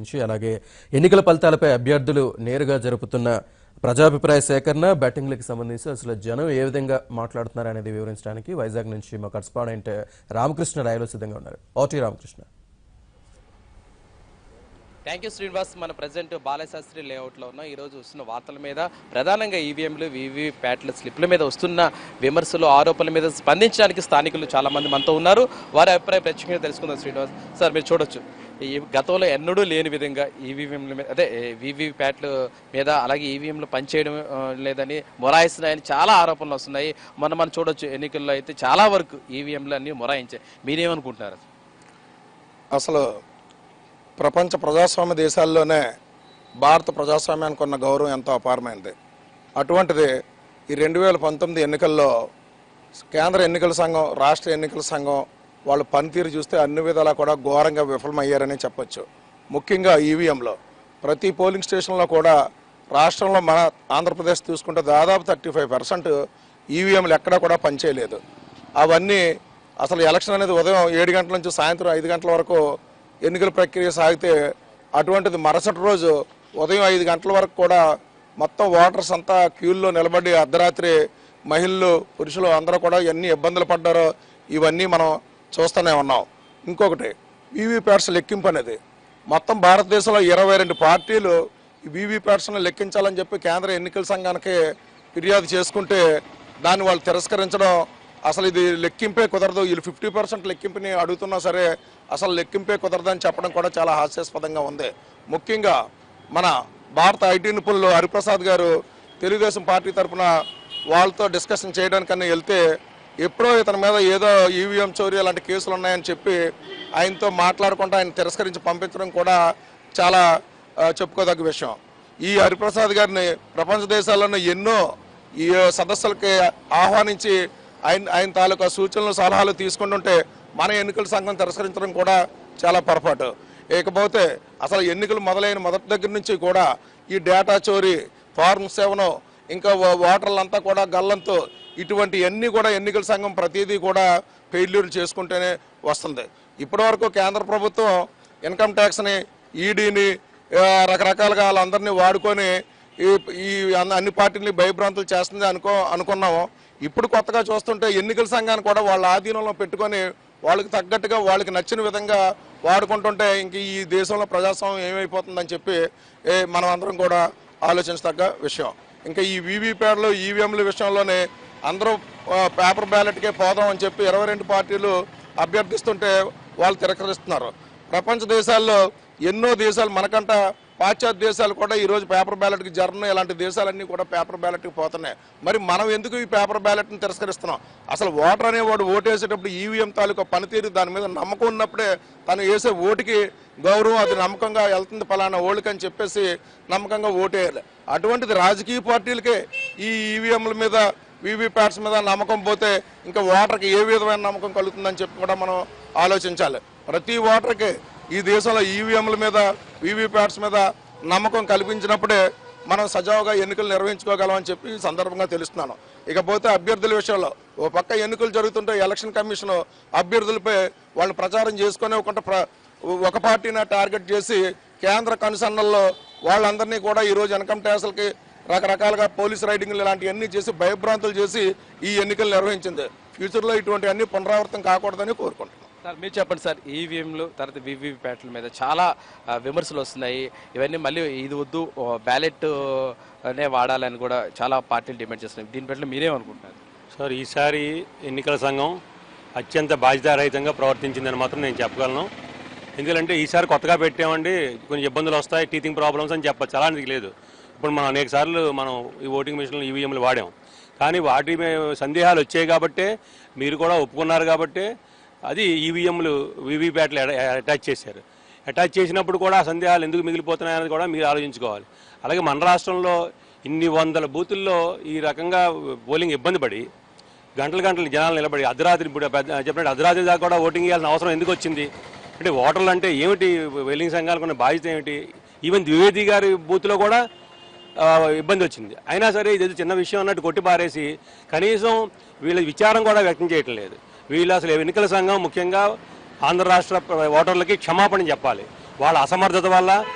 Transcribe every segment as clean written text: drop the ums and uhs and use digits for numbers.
సంబంధించి, అలాగే ఎన్నికల ఫలితాలపై అభ్యర్థులు నేరుగా జరుపుతున్న ప్రజాభిప్రాయ సేకరణ, బ్యాటింగ్లకు సంబంధించి అసలు జనం ఏ విధంగా మాట్లాడుతున్నారు అనేది వివరించడానికి వైజాగ్ నుంచి మా కరెస్పాండెంట్ రామకృష్ణ రాయలు సిద్ధంగా ఉన్నారు. OT Ramakrishna. Thank you Srinivas. మన ప్రజెంట్ బాలశాస్త్రి లేఅవుట్లో ఉన్నాం. ఈరోజు వస్తున్న వార్తల మీద ప్రధానంగా ఈవీఎంలు, వీవీప్యాట్ల స్లిప్ల మీద వస్తున్న విమర్శలు, ఆరోపణల మీద స్పందించడానికి స్థానికులు చాలామంది మనతో ఉన్నారు. వారి అభిప్రాయం ప్రత్యేకంగా తెలుసుకుందాం. శ్రీనివాస్ సార్, మీరు చూడొచ్చు ఈ గతంలో ఎన్నడూ లేని విధంగా ఈవీఎంల మీద, అదే వీవీప్యాట్ల మీద, అలాగే ఈవీఎంలు పనిచేయడం లేదని, మొరాయిస్తున్నాయని చాలా ఆరోపణలు వస్తున్నాయి. మనం చూడొచ్చు ఎన్నికల్లో అయితే చాలా వరకు ఈవీఎంలు అన్నీ మొరాయించాయి. మీరేమనుకుంటున్నారు? అసలు ప్రపంచ ప్రజాస్వామ్య దేశాల్లోనే భారత ప్రజాస్వామ్యానికి ఉన్న గౌరవం ఎంతో అపారమైనది. అటువంటిది ఈ 2019 ఎన్నికల్లో కేంద్ర ఎన్నికల సంఘం, రాష్ట్ర ఎన్నికల సంఘం వాళ్ళ పనితీరు చూస్తే అన్ని విధాలా కూడా ఘోరంగా విఫలమయ్యారని చెప్పొచ్చు. ముఖ్యంగా ఈవీఎంలో ప్రతి పోలింగ్ స్టేషన్లో కూడా రాష్ట్రంలో మన ఆంధ్రప్రదేశ్ చూసుకుంటే దాదాపు 35% ఈవీఎంలు ఎక్కడా కూడా పనిచేయలేదు. అవన్నీ అసలు ఎలక్షన్ అనేది ఉదయం 7 గంటల నుంచి సాయంత్రం 5 గంటల వరకు ఎన్నికల ప్రక్రియ సాగితే, అటువంటిది మరుసటి రోజు ఉదయం 5 గంటల వరకు కూడా మొత్తం ఓటర్స్ అంతా క్యూల్లో నిలబడి అర్ధరాత్రి మహిళలు, పురుషులు అందరూ కూడా ఎన్ని ఇబ్బందులు పడ్డారో ఇవన్నీ మనం చూస్తూనే ఉన్నాం. ఇంకొకటి వీవీప్యాట్స్ లెక్కింపు అనేది మొత్తం భారతదేశంలో 22 పార్టీలు ఈ వీవీప్యాట్స్ను లెక్కించాలని చెప్పి కేంద్ర ఎన్నికల సంఘానికి ఫిర్యాదు చేసుకుంటే దాన్ని వాళ్ళు తిరస్కరించడం, అసలు ఇది లెక్కింపే కుదరదు, వీళ్ళు 50% లెక్కింపుని అడుగుతున్నా సరే అసలు లెక్కింపే కుదరదని చెప్పడం కూడా చాలా హాస్యాస్పదంగా ఉంది. ముఖ్యంగా మన భారత ఐటీ నిపుణులు హరిప్రసాద్ గారు తెలుగుదేశం పార్టీ తరఫున వాళ్ళతో డిస్కషన్ చేయడానికన్నా వెళ్తే, ఎప్పుడో ఇతని మీద ఏదో ఈవీఎం చోరీ అలాంటి కేసులు ఉన్నాయని చెప్పి ఆయనతో మాట్లాడకుండా ఆయన తిరస్కరించి పంపించడం కూడా చాలా చెప్పుకోదగ్గ విషయం. ఈ హరిప్రసాద్ గారిని ప్రపంచ దేశాల్లోనే ఎన్నో ఈ సదస్సులకి ఆహ్వానించి ఆయన తాలూకా సూచనలు, సలహాలు తీసుకుంటుంటే మన ఎన్నికల సంఘం తిరస్కరించడం కూడా చాలా పొరపాటు. ఇకపోతే అసలు ఎన్నికలు మొదలైన మొదటి దగ్గర నుంచి కూడా ఈ డేటా చోరీ, ఫార్మ్ 7, ఇంకా ఓటర్లంతా కూడా గల్లంతో, ఇటువంటివన్నీ కూడా ఎన్నికల సంఘం ప్రతిదీ కూడా ఫెయిల్యూర్ చేసుకుంటూనే వస్తుంది. ఇప్పటివరకు కేంద్ర ప్రభుత్వం ఇన్కమ్ ట్యాక్స్ని, ఈడీని రకరకాలుగా వాళ్ళందరినీ వాడుకొని ఈ అన్ని పార్టీలని భయభ్రాంతులు చేస్తుంది అనుకున్నాము. ఇప్పుడు కొత్తగా చూస్తుంటే ఎన్నికల సంఘాన్ని కూడా వాళ్ళ ఆధీనంలో పెట్టుకొని వాళ్ళకి తగ్గట్టుగా వాళ్ళకి నచ్చిన విధంగా వాడుకుంటుంటే ఇంక ఈ దేశంలో ప్రజాస్వామ్యం ఏమైపోతుందని చెప్పి మనం అందరం కూడా ఆలోచించదగ్గ విషయం. ఇంకా ఈ వీవీప్యాట్లు, ఈవీఎంల విషయంలోనే అందరూ పేపర్ బ్యాలెట్కే పోదాం అని చెప్పి 22 పార్టీలు అభ్యర్థిస్తుంటే వాళ్ళు తిరస్కరిస్తున్నారు. ప్రపంచ దేశాల్లో ఎన్నో దేశాలు, మనకంట పాశ్చాత్య దేశాలు కూడా ఈరోజు పేపర్ బ్యాలెట్కి, జర్మనీ ఇలాంటి దేశాలన్నీ కూడా పేపర్ బ్యాలెట్కి పోతున్నాయి. మరి మనం ఎందుకు ఈ పేపర్ బ్యాలెట్ని తిరస్కరిస్తున్నాం? అసలు ఓటర్ అనేవాడు ఓటేసేటప్పుడు ఈవీఎం తాలూకా పనితీరు, దాని మీద నమ్మకం ఉన్నప్పుడే తను వేసే ఓటుకి గౌరవం, అది నమ్మకంగా వెళ్తుంది ఫలానా ఓళ్ళకని చెప్పేసి నమ్మకంగా ఓటేయాలి. అటువంటిది రాజకీయ పార్టీలకే ఈ ఈవీఎంల మీద, వీవీప్యాట్స్ మీద నమ్మకం పోతే ఇంకా ఓటర్కి ఏ విధమైన నమ్మకం కలుగుతుందని చెప్పి కూడా మనం ఆలోచించాలి. ప్రతి ఓటర్కి ఈ దేశంలో ఈవీఎంల మీద, వీవీప్యాట్స్ మీద నమ్మకం కల్పించినప్పుడే మనం సజావుగా ఎన్నికలు నిర్వహించుకోగలమని చెప్పి ఈ సందర్భంగా తెలుస్తున్నాను. ఇకపోతే అభ్యర్థుల విషయంలో ఓ పక్క ఎన్నికలు జరుగుతుంటే ఎలక్షన్ కమిషన్ అభ్యర్థులపై వాళ్ళు ప్రచారం చేసుకునే ఒక పార్టీని టార్గెట్ చేసి కేంద్ర కన్సర్న్లలో వాళ్ళందరినీ కూడా ఈరోజు ఇన్కమ్ ట్యాక్స్లకి రకరకాలుగా పోలీస్ రైడింగ్లు ఇలాంటివన్నీ చేసి భయభ్రాంతులు చేసి ఈ ఎన్నికలు నిర్వహించింది. ఫ్యూచర్లో ఇటువంటివన్నీ పునరావృతం కాకూడదని కోరుకుంటున్నాను. సార్, మీరు చెప్పండి సార్, ఈవీఎంలు తర్వాత వీవీప్యాట్ల మీద చాలా విమర్శలు వస్తున్నాయి. ఇవన్నీ మళ్ళీ ఇది వద్దు, బ్యాలెట్ అనే వాడాలని కూడా చాలా పార్టీలు డిమాండ్ చేస్తున్నాయి. దీని పట్ల మీరేమనుకుంటున్నారు? సార్, ఈసారి ఎన్నికల సంఘం అత్యంత బాధ్యతారహితంగా ప్రవర్తించిందని మాత్రం నేను చెప్పగలను. ఎందుకంటే ఈసారి కొత్తగా పెట్టామండి, కొన్ని ఇబ్బందులు వస్తాయి, టీచింగ్ ప్రాబ్లమ్స్ అని చెప్పచ్చు. అలాంటిది లేదు. ఇప్పుడు మనం అనేక సార్లు మనం ఈ ఓటింగ్ మిషన్లు, ఈవీఎంలు వాడాం. కానీ వాటి సందేహాలు వచ్చాయి కాబట్టే, మీరు కూడా ఒప్పుకున్నారు కాబట్టే అది ఈవీఎంలు, వీవీప్యాట్లు అటాచ్ చేశారు. అటాచ్ చేసినప్పుడు కూడా ఆ సందేహాలు ఎందుకు మిగిలిపోతున్నాయని కూడా మీరు ఆలోచించుకోవాలి. అలాగే మన రాష్ట్రంలో ఇన్ని వందల బూతుల్లో ఈ రకంగా పోలింగ్ ఇబ్బంది పడి గంటలు జనాలు నిలబడి అర్ధరాత్రి, ఇప్పుడు చెప్పినట్టు అర్ధరాత్రి దాకా కూడా ఓటింగ్ చేయాల్సిన అవసరం ఎందుకు వచ్చింది? అంటే ఓటర్లు అంటే ఏమిటి, పోలింగ్ సంఘాలకు ఉన్న బాధ్యత ఏమిటి? ఈవెన్ ద్వివేది గారి బూత్లో కూడా ఇబ్బంది వచ్చింది. అయినా సరే ఇది చిన్న విషయం అన్నట్టు కొట్టి పారేసి కనీసం వీళ్ళ విచారం కూడా వ్యక్తం చేయటం లేదు. వీళ్ళు అసలు ఎన్నికల సంఘం ముఖ్యంగా ఆంధ్ర రాష్ట్ర ఓటర్లకి క్షమాపణ చెప్పాలి. వాళ్ళ అసమర్థత వల్ల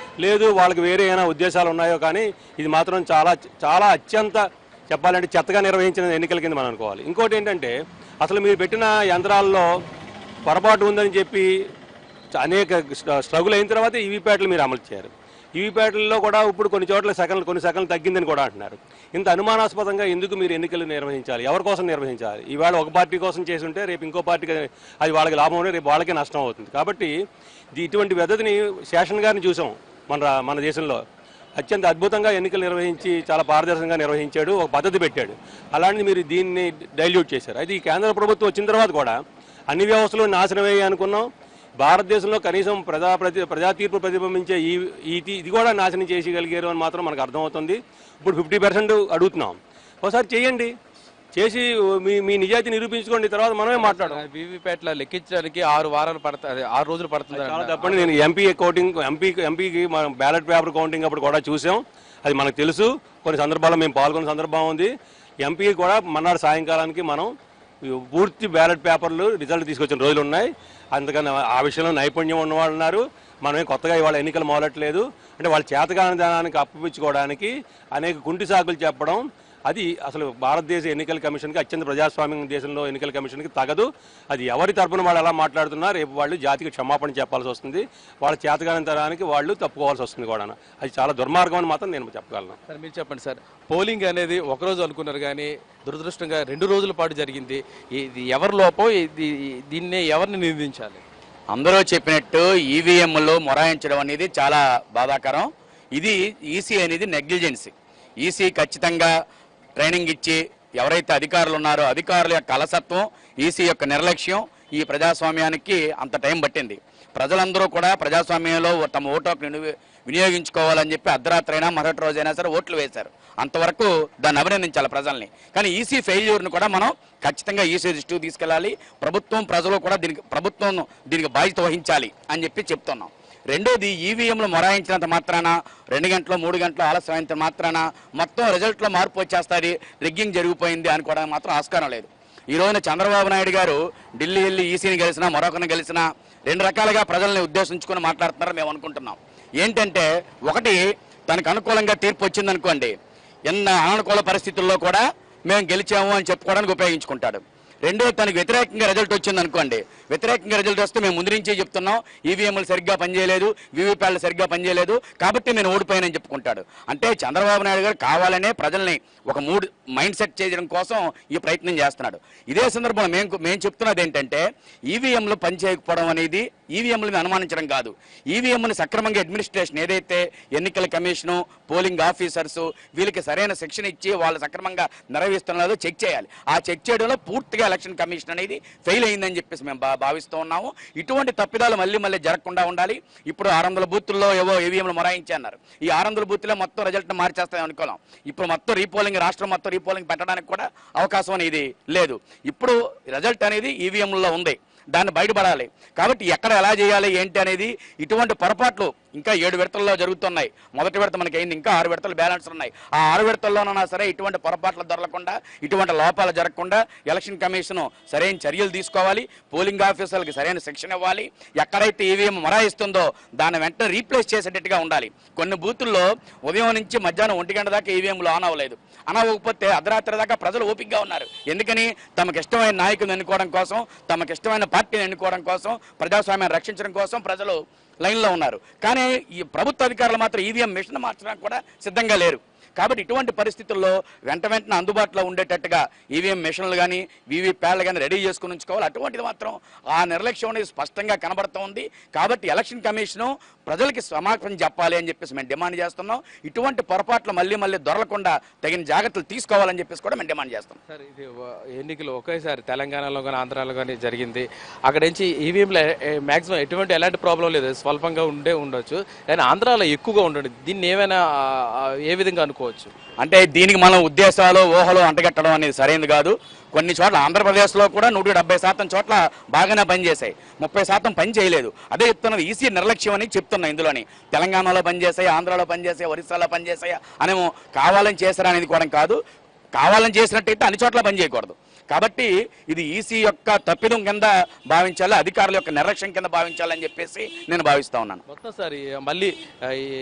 లేదు వాళ్ళకి వేరే ఏమైనా ఉద్దేశాలు ఉన్నాయో కానీ ఇది మాత్రం చాలా చాలా అత్యంత చెప్పాలంటే చెత్తగా నిర్వహించిన ఎన్నికల కింద మనం అనుకోవాలి. ఇంకోటి ఏంటంటే అసలు మీరు పెట్టిన యంత్రాల్లో పొరపాటు ఉందని చెప్పి అనేక స్ట్రగుల్ అయిన తర్వాత ఈవీప్యాట్లు మీరు అమలు చేయారు. ఈవీప్యాట్లలో కూడా ఇప్పుడు కొన్ని సెకండ్లు తగ్గిందని కూడా అంటున్నారు. ఇంత అనుమానాస్పదంగా ఎందుకు మీరు ఎన్నికలు నిర్వహించాలి? ఎవరి కోసం నిర్వహించాలి? ఈవేళ ఒక పార్టీ కోసం చేసుంటే రేపు ఇంకో పార్టీకి అది వాళ్ళకి లాభం ఉంటే రేపు వాళ్ళకే నష్టం అవుతుంది. కాబట్టి ఇటువంటి పద్ధతిని శేషన్ గారిని చూసాం మన దేశంలో. అత్యంత అద్భుతంగా ఎన్నికలు నిర్వహించి చాలా పారదర్శకంగా నిర్వహించాడు, ఒక పద్ధతి పెట్టాడు. అలాంటిది మీరు దీన్ని డైల్యూట్ చేశారు. అయితే ఈ కేంద్ర ప్రభుత్వం వచ్చిన తర్వాత కూడా అన్ని వ్యవస్థలు నాశనమయ్యాయి అనుకున్నాం. భారతదేశంలో కనీసం ప్రజా తీర్పు ప్రతిబింబించే ఇది కూడా నాశనం చేసేయగలిగారు అని మాత్రం మనకు అర్థమవుతుంది. ఇప్పుడు 50% అడుగుతున్నాం. ఒకసారి చేయండి, చేసి మీ నిజాయితీ నిరూపించుకోండి, తర్వాత మనమే మాట్లాడడం. వీవీప్యాట్ల లెక్కించడానికి 6 వారాలు పడుతుంది, 6 రోజులు పడుతుంది. చాలా తప్పండి. నేను ఎంపీకి మనం బ్యాలెట్ పేపర్ కౌంటింగ్ అప్పుడు కూడా చూసాం. అది మనకు తెలుసు. కొన్ని సందర్భాల్లో మేము పాల్గొన్న సందర్భం ఉంది. ఎంపీ కూడా మన్నాడు సాయంకాలానికి మనం పూర్తి బ్యాలెట్ పేపర్లు రిజల్ట్ తీసుకొచ్చిన రోజులు ఉన్నాయి. అందుకని ఆ విషయంలో నైపుణ్యం ఉన్నవాళ్ళు ఉన్నారు. మనమే కొత్తగా ఇవాళ ఎన్నికలు మొదలట్లేదు. అంటే వాళ్ళ చేతకాని దానానికి అప్పిపుచ్చుకోవడానికి అనేక కుంటి సాకులు చెప్పడం అది అసలు భారతదేశ ఎన్నికల కమిషన్కి, అత్యంత ప్రజాస్వామ్యం దేశంలో ఎన్నికల కమిషన్కి తగదు. అది ఎవరి తరపున వాళ్ళు ఎలా మాట్లాడుతున్నా రేపు వాళ్ళు జాతికి క్షమాపణ చెప్పాల్సి వస్తుంది. వాళ్ళ చేతకాని తరానికి వాళ్ళు తప్పుకోవాల్సి వస్తుంది కూడా. అది చాలా దుర్మార్గం అని మాత్రం నేను చెప్పగలను. సార్ మీరు చెప్పండి సార్, పోలింగ్ అనేది ఒకరోజు అనుకున్నారు కానీ దురదృష్టంగా 2 రోజుల పాటు జరిగింది. ఇది ఎవరి లోపం? దీన్ని ఎవరిని నిందించాలి? అందరూ చెప్పినట్టు ఈవీఎంలో మొరాయించడం అనేది చాలా బాధాకరం. ఇది ఈసీ అనేది నెగ్లిజెన్సీ. ఈసీ ఖచ్చితంగా ట్రైనింగ్ ఇచ్చి ఎవరైతే అధికారులు ఉన్నారో అధికారుల యొక్క అలసత్వం, ఈసీ యొక్క నిర్లక్ష్యం ఈ ప్రజాస్వామ్యానికి అంత టైం పట్టింది. ప్రజలందరూ కూడా ప్రజాస్వామ్యంలో తమ ఓటు హక్కును వినియోగించుకోవాలని చెప్పి అర్ధరాత్రి అయినా మరొకటి రోజైనా సరే ఓట్లు వేశారు. అంతవరకు దాన్ని అభినందించాలి ప్రజల్ని. కానీ ఈసీ ఫెయిల్యూర్ను కూడా మనం ఖచ్చితంగా ఈసీ దృష్టికి తీసుకెళ్ళాలి. ప్రజలు కూడా దీనికి బాధ్యత వహించాలి అని చెప్పి చెప్తున్నాం. రెండోది, ఈవీఎంలు మొరాయించినంత మాత్రాన 2 గంటలు 3 గంటలు ఆలస్యమైనంత మాత్రాన మొత్తం రిజల్ట్లో మార్పు వచ్చేస్తుంది, రిగ్గింగ్ జరిగిపోయింది అనుకోవడానికి మాత్రం ఆస్కారం లేదు. ఈ రోజున చంద్రబాబు నాయుడు గారు ఢిల్లీ వెళ్ళి ఈసీని గెలిచినా మరొకరిని గెలిచినా 2 రకాలుగా ప్రజల్ని ఉద్దేశించుకుని మాట్లాడుతున్నారని మేము అనుకుంటున్నాం. ఏంటంటే, ఒకటి, తనకు అనుకూలంగా తీర్పు వచ్చిందనుకోండి, ఎన్న అననుకూల పరిస్థితుల్లో కూడా మేము గెలిచాము అని చెప్పుకోవడానికి ఉపయోగించుకుంటాడు. రెండో, తనకు వ్యతిరేకంగా రిజల్ట్ వచ్చింది అనుకోండి, వ్యతిరేకంగా రిజల్ట్ వస్తే మేము ముందు నుంచే చెప్తున్నాం ఈవీఎంలు సరిగ్గా పనిచేయలేదు, వీవీప్యాట్లు సరిగ్గా పనిచేయలేదు కాబట్టి నేను ఓడిపోయానని చెప్పుకుంటాడు. అంటే చంద్రబాబు నాయుడు గారు కావాలనే ప్రజల్ని ఒక మైండ్ సెట్ చేయడం కోసం ఈ ప్రయత్నం చేస్తున్నాడు. ఇదే సందర్భంలో మేము చెప్తున్నది ఏంటంటే, ఈవీఎంలు పనిచేయకపోవడం అనేది ఈవీఎంలను అనుమానించడం కాదు. ఈవీఎంని సక్రమంగా అడ్మినిస్ట్రేషన్ ఏదైతే ఎన్నికల కమిషను, పోలింగ్ ఆఫీసర్సు వీళ్ళకి సరైన శిక్షణ ఇచ్చి వాళ్ళు సక్రమంగా నిర్వహిస్తున్నారో చెక్ చేయాలి. ఆ చెక్ చేయడంలో పూర్తిగా ఎలక్షన్ కమిషన్ అనేది ఫెయిల్ అయిందని చెప్పేసి మేము భావిస్తూ ఉన్నాము. ఇటువంటి తప్పిదాలు మళ్ళీ జరగకుండా ఉండాలి. ఇప్పుడు 600 బూతుల్లో ఏవో ఈవీఎంలు మొరాయించి అన్నారు. ఈ 600 బూత్లో మొత్తం రిజల్ట్ మార్చేస్తామని అనుకోలేం. ఇప్పుడు మొత్తం రీపోలింగ్, రాష్ట్రం మొత్తం రీపోలింగ్ పెట్టడానికి కూడా అవకాశం అనేది లేదు. ఇప్పుడు రిజల్ట్ అనేది ఈవీఎంలో ఉంది, దాన్ని బయటపడాలి. కాబట్టి ఎక్కడ ఎలా చేయాలి ఏంటి అనేది ఇటువంటి పొరపాట్లు ఇంకా 7 విడతల్లో జరుగుతున్నాయి. మొదటి విడత మనకి అయింది, ఇంకా 6 విడతలు బ్యాలెన్స్ ఉన్నాయి. ఆ 6 విడతల్లోనైనా సరే ఇటువంటి పొరపాట్లు దొరకకుండా, ఇటువంటి లోపాలు జరగకుండా ఎలక్షన్ కమిషన్ సరైన చర్యలు తీసుకోవాలి. పోలింగ్ ఆఫీసర్లకు సరైన శిక్షణ ఇవ్వాలి. ఎక్కడైతే ఈవీఎం మొరాయిస్తుందో దాన్ని వెంటనే రీప్లేస్ చేసేటట్టుగా ఉండాలి. కొన్ని బూతుల్లో ఉదయం నుంచి మధ్యాహ్నం 1 గంట దాకా ఈవీఎంలు ఆన్ అవ్వలేదు. ఆన్ అవ్వకపోతే అర్ధరాత్రి దాకా ప్రజలు ఓపికగా ఉన్నారు. ఎందుకని? తమకు ఇష్టమైన నాయకులను ఎన్నుకోవడం కోసం, తమకు ఇష్టమైన పార్టీని ఎన్నుకోవడం కోసం, ప్రజాస్వామ్యాన్ని రక్షించడం కోసం ప్రజలు లైన్లో ఉన్నారు. కానీ ఈ ప్రభుత్వ అధికారులు మాత్రం ఈవీఎం మిషన్ మార్చడానికి కూడా సిద్ధంగా లేరు. కాబట్టి ఇటువంటి పరిస్థితుల్లో వెంటనే అందుబాటులో ఉండేటట్టుగా ఈవీఎం మిషన్లు కానీ వీవీప్యాట్లు కానీ రెడీ చేసుకుని ఉంచుకోవాలి. అటువంటిది మాత్రం ఆ నిర్లక్ష్యం అనేది స్పష్టంగా కనబడుతూ ఉంది. కాబట్టి ఎలక్షన్ కమిషను ప్రజలకి క్షమాపణ చెప్పాలి అని చెప్పేసి మేము డిమాండ్ చేస్తున్నాం. ఇటువంటి పొరపాట్లు మళ్ళీ దొరకకుండా తగిన జాగ్రత్తలు తీసుకోవాలని చెప్పేసి కూడా మేము డిమాండ్ చేస్తాం. సార్, ఇది ఎన్నికలు ఒకేసారి తెలంగాణలో కానీ ఆంధ్రాలో కానీ జరిగింది. అక్కడ నుంచి ఈవీఎంలో మ్యాక్సిమం ఎలాంటి ప్రాబ్లం లేదు, స్వల్పంగా ఉండొచ్చు. కానీ ఆంధ్రాలో ఎక్కువగా ఉండదు. దీన్ని ఏమైనా ఏ విధంగా అనుకోవచ్చు? అంటే దీనికి మనం ఉద్దేశాలు, ఊహలు అంటగట్టడం అనేది సరైనది కాదు. కొన్ని చోట్ల ఆంధ్రప్రదేశ్లో కూడా 170% చోట్ల బాగానే పనిచేశాయి, 30% పని చేయలేదు. అదే చెప్తున్నది ఈసీ నిర్లక్ష్యం అని చెప్తున్నాం. ఇందులోని తెలంగాణలో పనిచేసాయి, ఆంధ్రాలో పనిచేసాయి, ఒరిస్సాలో పనిచేసాయి అనేమో కావాలని చేశారా అనేది కూడా కాదు. కావాలని చేసినట్టయితే అన్ని చోట్ల పని చేయకూడదు. కాబట్టి ఇది ఈసీ యొక్క తప్పిదం కింద భావించాలి, అధికారుల యొక్క నిర్లక్ష్యం కింద భావించాలని చెప్పేసి నేను భావిస్తా ఉన్నాను. మొత్తం సార్ మళ్ళీ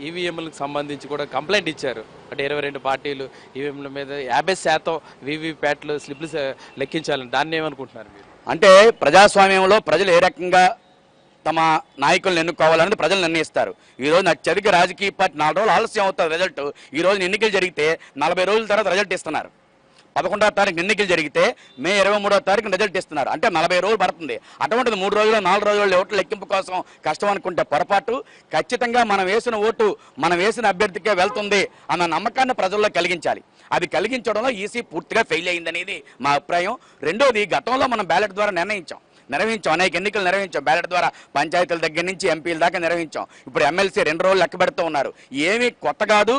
ఈవీఎంలకు సంబంధించి కూడా కంప్లైంట్ ఇచ్చారు. అంటే 22 పార్టీలు ఈవీఎంల మీద 50% వీవీప్యాట్లు స్లిప్లు లెక్కించాలని, దాన్ని ఏమనుకుంటున్నారు మీరు? అంటే ప్రజాస్వామ్యంలో ప్రజలు ఏ రకంగా తమ నాయకులను ఎన్నుకోవాలనేది ప్రజలు నిర్ణయిస్తారు. ఈరోజు అత్యధిక రాజకీయ పార్టీ 4 రోజులు ఆలస్యం అవుతుంది రిజల్ట్. ఈ రోజు ఎన్నికలు జరిగితే 40 రోజుల తర్వాత రిజల్ట్ ఇస్తున్నారు. 11వ తారీఖు ఎన్నికలు జరిగితే మే 23వ తారీఖు రిజల్ట్ ఇస్తున్నారు. అంటే 40 రోజులు పడుతుంది. అటువంటిది 3 రోజులు 4 రోజులు ఓట్ల లెక్కింపు కోసం కష్టం అనుకుంటే పొరపాటు. ఖచ్చితంగా మనం వేసిన ఓటు మనం వేసిన అభ్యర్థికే వెళ్తుంది అన్న నమ్మకాన్ని ప్రజల్లో కలిగించాలి. అది కలిగించడంలో ఈసీ పూర్తిగా ఫెయిల్ అయిందనేది మా అభిప్రాయం. రెండోది, గతంలో మనం బ్యాలెట్ ద్వారా నిర్వహించాం, అనేక ఎన్నికలు నిర్వహించాం. బ్యాలెట్ ద్వారా పంచాయతీల దగ్గర నుంచి ఎంపీల దాకా నిర్వహించాం. ఇప్పుడు ఎమ్మెల్సీ 2 రోజులు లెక్క పెడుతూ ఉన్నారు. ఏమీ కొత్త కాదు,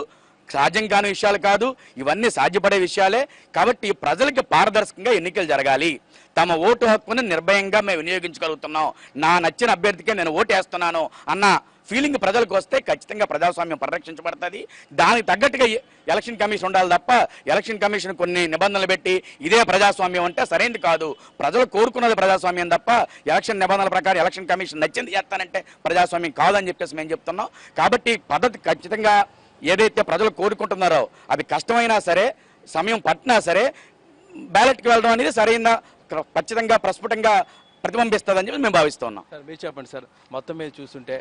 సాధ్యం కాని విషయాలు కాదు, ఇవన్నీ సాధ్యపడే విషయాలే. కాబట్టి ప్రజలకి పారదర్శకంగా ఎన్నికలు జరగాలి. తమ ఓటు హక్కుని నిర్భయంగా మేము వినియోగించగలుగుతున్నాం, నా నచ్చిన అభ్యర్థికే నేను ఓటు వేస్తున్నాను అన్న ఫీలింగ్ ప్రజలకు వస్తే ఖచ్చితంగా ప్రజాస్వామ్యం పరిరక్షించబడుతుంది. దానికి తగ్గట్టుగా ఎలక్షన్ కమిషన్ ఉండాలి తప్ప ఎలక్షన్ కమిషన్ కొన్ని నిబంధనలు పెట్టి ఇదే ప్రజాస్వామ్యం అంటే సరైనది కాదు. ప్రజలు కోరుకున్నది ప్రజాస్వామ్యం తప్ప ఎలక్షన్ నిబంధనల ప్రకారం ఎలక్షన్ కమిషన్ నచ్చింది చేస్తానంటే ప్రజాస్వామ్యం కాదని చెప్పేసి మేము చెప్తున్నాం. కాబట్టి పద్ధతి ఖచ్చితంగా ఏదైతే ప్రజలు కోరుకుంటున్నారో అది కష్టమైనా సరే, సమయం పట్టినా సరే బ్యాలెట్కి వెళ్ళడం అనేది సరైన ఖచ్చితంగా ప్రస్ఫుటంగా ప్రతిబింబిస్తుందని చెప్పి మేము భావిస్తున్నాం. సార్ మీరు చెప్పండి సార్, మొత్తం మీద చూస్తుంటే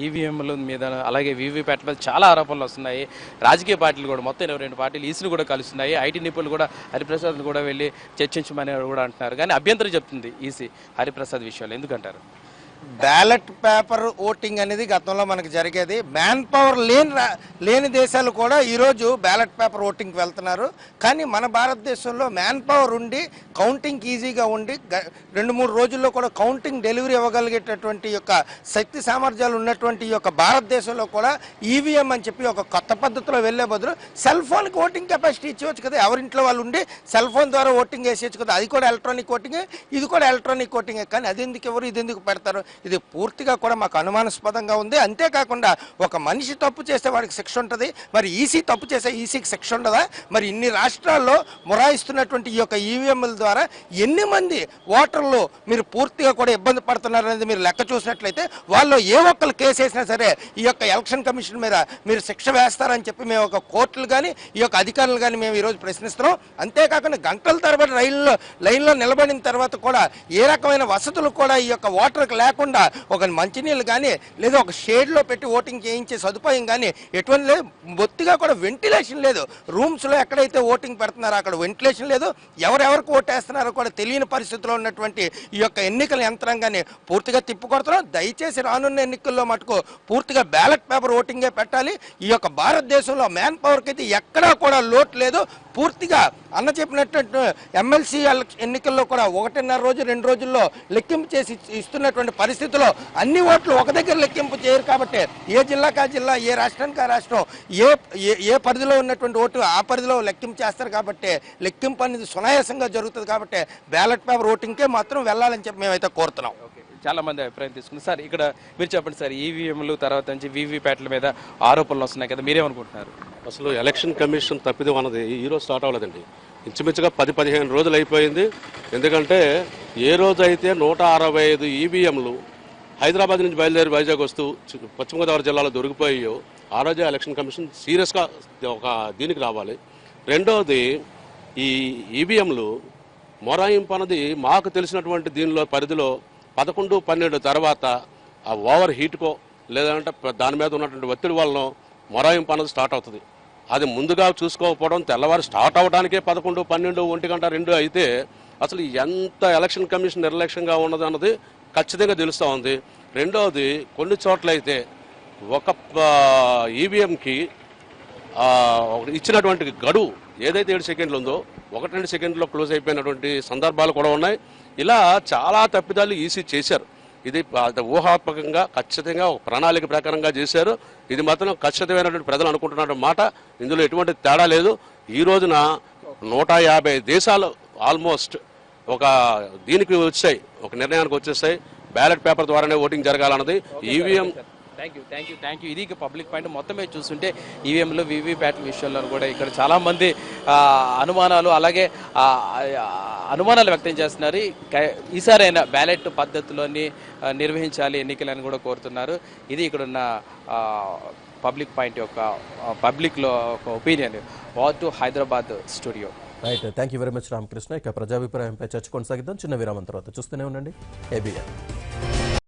ఈవీఎంల మీద అలాగే వీవీప్యాట్ల మీద చాలా ఆరోపణలు వస్తున్నాయి. రాజకీయ పార్టీలు కూడా మొత్తం 22 పార్టీలు ఈసీని కూడా కలుస్తున్నాయి. ఐటీ నిపుణులు కూడా హరిప్రసాద్ని కూడా వెళ్ళి చర్చించమని కూడా అంటున్నారు. కానీ అభ్యంతరం చెప్తుంది ఈసీ హరిప్రసాద్ విషయాలు. ఎందుకంటారు? బ్యాలెట్ పేపర్ ఓటింగ్ అనేది గతంలో మనకు జరిగేది. మ్యాన్ పవర్ లేని దేశాలు కూడా ఈరోజు బ్యాలెట్ పేపర్ ఓటింగ్కి వెళ్తున్నారు. కానీ మన భారతదేశంలో మ్యాన్ పవర్ ఉండి కౌంటింగ్ ఈజీగా ఉండి 2-3 రోజుల్లో కూడా కౌంటింగ్ డెలివరీ ఇవ్వగలిగేటటువంటి యొక్క శక్తి సామర్థ్యాలు ఉన్నటువంటి ఈ యొక్క భారతదేశంలో కూడా ఈవీఎం అని చెప్పి ఒక కొత్త పద్ధతిలో వెళ్లే బదులు సెల్ ఫోన్కి ఓటింగ్ కెపాసిటీ ఇచ్చేవచ్చు కదా. ఎవరింట్లో వాళ్ళు ఉండి సెల్ ఫోన్ ద్వారా ఓటింగ్ వేసేయచ్చు కదా. అది కూడా ఎలక్ట్రానిక్ ఓటింగే, ఇది కూడా ఎలక్ట్రానిక్ ఓటింగే. కానీ అది ఎందుకు ఎవరు, ఇది ఎందుకు పెడతారు? ఇది పూర్తిగా కూడా మాకు అనుమానాస్పదంగా ఉంది. అంతేకాకుండా ఒక మనిషి తప్పు చేస్తే వాడికి శిక్ష ఉంటుంది, మరి ఈసీ తప్పు చేస్తే ఈసీకి శిక్ష ఉండదా? మరి ఇన్ని రాష్ట్రాల్లో మొరాయిస్తున్నటువంటి ఈ యొక్క ఈవీఎంల ద్వారా ఎన్ని మంది ఓటర్లు మీరు పూర్తిగా కూడా ఇబ్బంది పడుతున్నారు అనేది మీరు లెక్క చూసినట్లయితే వాళ్ళు ఏ ఒక్కరు కేసు వేసినా సరే ఈ యొక్క ఎలక్షన్ కమిషన్ మీద మీరు శిక్ష వేస్తారని చెప్పి మేము ఒక కోర్టులు కానీ ఈ యొక్క అధికారులు కానీ మేము ఈరోజు ప్రశ్నిస్తున్నాం. అంతేకాకుండా గంటల తరబడి లైన్లో నిలబడిన తర్వాత కూడా ఏ రకమైన వసతులు కూడా ఈ యొక్క ఓటర్కి లేకుండా ఒక మంచినీళ్ళు కానీ లేదా ఒక షేడ్లో పెట్టి ఓటింగ్ చేయించే సదుపాయం కానీ ఎటువంటి లేదు. బొత్తిగా కూడా వెంటిలేషన్ లేదు. రూమ్స్లో ఎక్కడైతే ఓటింగ్ పెడుతున్నారో అక్కడ వెంటిలేషన్ లేదు. ఎవరెవరికి ఓటేస్తున్నారో కూడా తెలియని పరిస్థితిలో ఉన్నటువంటి ఈ యొక్క ఎన్నికల యంత్రాంగాన్ని పూర్తిగా తిప్పుకొడుతున్నాం. దయచేసి రానున్న ఎన్నికల్లో మటుకు పూర్తిగా బ్యాలెట్ పేపర్ ఓటింగే పెట్టాలి. ఈ యొక్క భారతదేశంలో మ్యాన్ పవర్కి అయితే ఎక్కడా కూడా లోటు లేదు. పూర్తిగా అన్న చెప్పినట్టు ఎమ్మెల్సీ ఎన్నికల్లో కూడా 1.5 రోజు 2 రోజుల్లో లెక్కింపు చేసి ఇస్తున్నటువంటి పరిస్థితిలో అన్ని ఓట్లు ఒక దగ్గర లెక్కింపు చేయరు. కాబట్టి ఏ జిల్లాకు ఆ జిల్లా, ఏ రాష్ట్రానికి ఆ రాష్ట్రం, ఏ పరిధిలో ఉన్నటువంటి ఓటు ఆ పరిధిలో లెక్కింపు చేస్తారు. కాబట్టి లెక్కింపు అనేది సునాయాసంగా జరుగుతుంది. కాబట్టి బ్యాలెట్ పేపర్ ఓటింగ్కే మాత్రం వెళ్ళాలని చెప్పి మేమైతే కోరుతున్నాం. చాలా మంది అభిప్రాయం తీసుకున్నారు. సార్ ఇక్కడ మీరు చెప్పండి సార్, ఈవీఎంలు తర్వాత నుంచి వీవీప్యాట్ల మీద ఆరోపణలు వస్తున్నాయి కదా, మీరేమనుకుంటున్నారు? అసలు ఎలక్షన్ కమిషన్ తప్పిదం అన్నది ఈరోజు స్టార్ట్ అవ్వలేదండి. ఇంచుమించుగా 10-15 రోజులు అయిపోయింది. ఎందుకంటే ఏ రోజు అయితే 165 ఈవీఎంలు హైదరాబాద్ నుంచి బయలుదేరి వైజాగ్ వస్తూ పశ్చిమ గోదావరి జిల్లాలో దొరికిపోయాయో ఆ రోజే ఎలక్షన్ కమిషన్ సీరియస్గా ఒక దీనికి రావాలి. రెండవది, ఈ ఈవీఎంలు మొరాయింపు అన్నది మాకు తెలిసినటువంటి దీనిలో పరిధిలో 11-12 తర్వాత ఆ ఓవర్ హీట్కో లేదంటే దాని మీద ఉన్నటువంటి ఒత్తిడి వల్ల మొరాయింపు అన్నది స్టార్ట్ అవుతుంది. అది ముందుగా చూసుకోకపోవడం, తెల్లవారు స్టార్ట్ అవడానికే 11, 12, 1 గంట 2 అయితే అసలు ఎంత ఎలక్షన్ కమిషన్ నిర్లక్ష్యంగా ఉన్నది అన్నది ఖచ్చితంగా తెలుస్తూ ఉంది. రెండవది, కొన్ని చోట్ల అయితే ఒక ఈవీఎంకి ఇచ్చినటువంటి గడువు ఏదైతే 7 సెకండ్లు ఉందో 1-2 సెకండ్లో క్లోజ్ అయిపోయినటువంటి సందర్భాలు కూడా ఉన్నాయి. ఇలా చాలా తప్పిదాలు ఈసీ చేశారు. ఇది ఊహాత్మకంగా ఖచ్చితంగా ఒక ప్రణాళిక ప్రకారంగా చేశారు. ఇది మాత్రం ఖచ్చితమైనటువంటి ప్రజలు అనుకుంటున్న మాట, ఇందులో ఎటువంటి తేడా లేదు. ఈ రోజున 150 దేశాలు ఆల్మోస్ట్ ఒక దీనికి వచ్చాయి, ఒక నిర్ణయానికి వచ్చేసాయి. బ్యాలెట్ పేపర్ ద్వారానే ఓటింగ్ జరగాలన్నది. EVM thank you. ఇది పబ్లిక్ పాయింట్ మొత్తం మీద చూస్తుంటే ఈవీఎంలు వీవీప్యాట్ల విషయంలో కూడా ఇక్కడ చాలామంది అనుమానాలు అలాగే అనుమానాలు వ్యక్తం చేస్తున్నారు. ఈసారైనా బ్యాలెట్ పద్ధతిలోని నిర్వహించాలి ఎన్నికలని కూడా కోరుతున్నారు. ఇది ఇక్కడున్న పబ్లిక్ పాయింట్ యొక్క పబ్లిక్లో ఒక opinion. What to Hyderabad studio. Right, thank you very much Ramakrishna. ఇక ప్రజాభిప్రాయంపై చర్చ కొనసాగిద్దాం చిన్న విరామం తర్వాత. చూస్తూనే ఉండండి ABN.